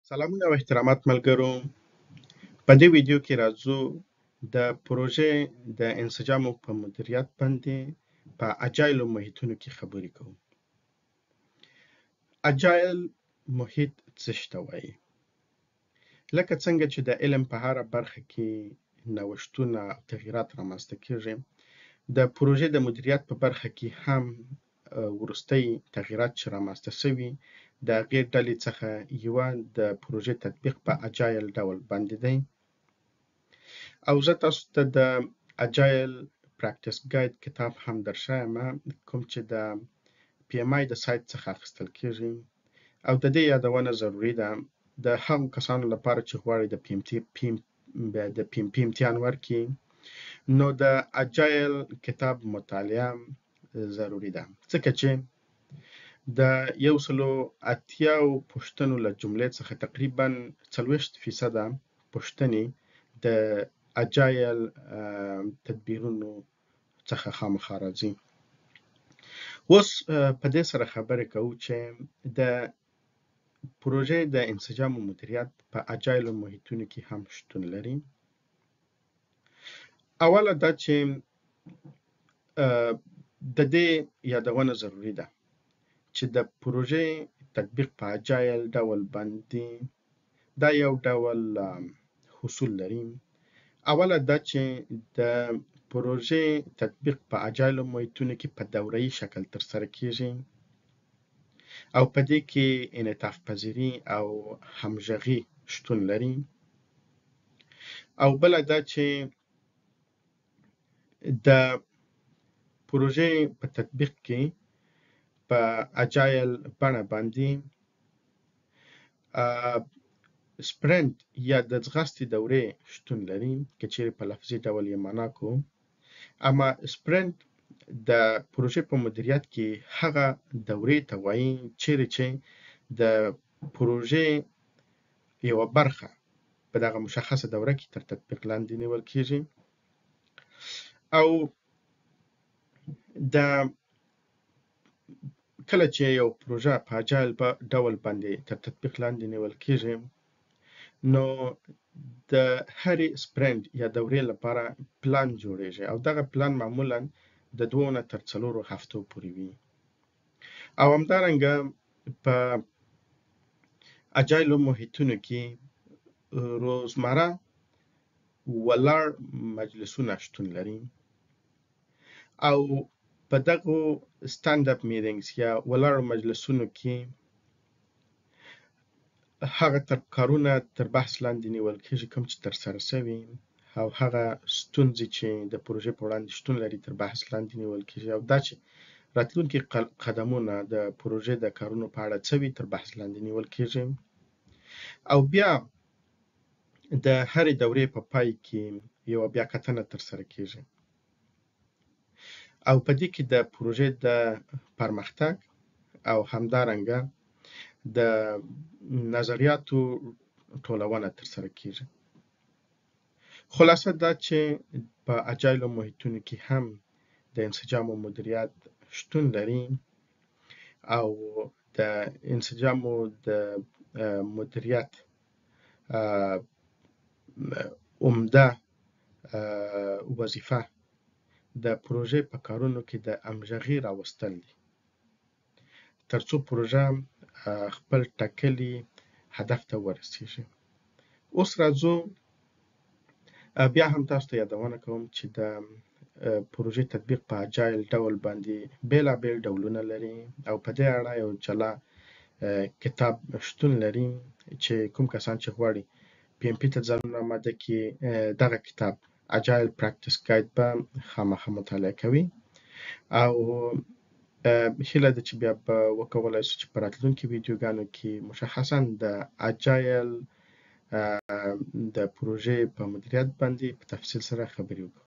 سلامونه او احترامات ملګرو. په دې ویډیو کې راځو د پروژې د انسجامو په مدیریت باندې په اجایلو محیطونو کې خبرې کوو. اجایل محیط څه ته وایي؟ لکه څنګه چې د علم په هره برخه کې نوښتونه او تغییرات رامنځته کیږي، د پروژې د مدیریت په برخه کې هم وروستي تغییرات چې رامنځته شوي د هغې ډلې څخه یوه د پروژې تطبیق په اجایل ډول باندې دی. او زه تاسو ته د اجایل پراکټیس ګاید کتاب هم درښایم، کوم چې د PMI د سایت څخه اخیستل کیږي. او د دې یادونه ضروري ده د هغو کسانو لپاره چې غواړي د PMP امتحان ورکړي، نو د اجایل کتاب مطالعه ضروري ده، ځکه چې د 180 پوښتنو له جملې څخه تقریبا 40% پوښتنې د اجایل تدبیرونو څخه خامخا راځي. اوس په دې سره خبرې کوو چې د پروژې د انسجام او مدیریت په اجایلو محیطونو کې هم شتون لري. اوله دا چې د دې یادونه ضروري ده چې د پروژې تطبیق په اجایل ډول باندې دا یو ډول حصول لري. اوله دا چې د پروژې تطبیق په اجایلو محیطونو کې په دوره‌یي شکل ترسره کیږي او په دې کې انعطاف پذیري او همغږي شتون لري. او بله دا چې د پروژې په تطبیق کې په اجایل بڼه باندې سپرنټ یا د ځغاستې دورې شتون لري، که چیرې په لفظي ډول یې معنا کوو. اما سپرنټ د پروژې په مدیریت کې هغه دورې ته وایي چیرې چې د پروژې یوه برخه په دغه مشخصه دوره کې تر تطبیق لاندې نیول کیږي. او د کله چې یو پروژه په اجایل ډول باندې تر تطبیق لاندې نیول کیږي، نو د هرې سپرنټ یا دورې لپاره پلان جوړیږي او دغه پلان معمولا د 2 نه تر 4 هفتو پورې وي. او همدارنګه په اجایلو محیطونو کې روزمره ولاړ مجلسونه شتون لري. او په دغو سټاند اپ میټینګز یا ولاړو مجلسونو کې هغه کارونه تر بحث لاندې نیول کیږي کوم چې ترسره شوي، او هغه ستونزې چې د پروژې په وړاندې شتون لري تر بحث لاندې نیول کیږي، او دا چې راتلونکي قدمونه د پروژې د کارونو په اړه څه وي تر بحث لاندې نیول کیږي. او بیا د هرې دورې په پای کې یوه بیا کتنه ترسره کیږي. او په دې کې د پروژې د پرمختګ او همدارنګه د نظریاتو ټولونه ترسره کیږي. خلاصه دا چې په اجایلو محیطونو کې هم د انسجام او مدیریت شتون لري. او د انسجام او د مدیریت عمده وظیفه د پروژې په کارونو کې د همغږۍ راوستل دي، ترڅو پروژه خپل ټاکلي هدف ته ورسیږي. اوس راځو بیا هم تاسو ته یادونه کوم چې د پروژې تطبیق په اجایل ډول باندې بیلابیل ډولونه لري، او په دې اړه یو جلا کتاب شتون لري چې کوم کسان چې غواړي PMP ته ځانونه آماده کړي دغه کتاب اجایل پراکټیس ګاید به خامخا مطالعه کوي. او هیله ده چې بیا به وکولای شو چې په راتلونکي ویډیوګانو کې مشخصا د اجایل د پروژې په مدیریت باندې په تفصیل سره خبرې وکړو.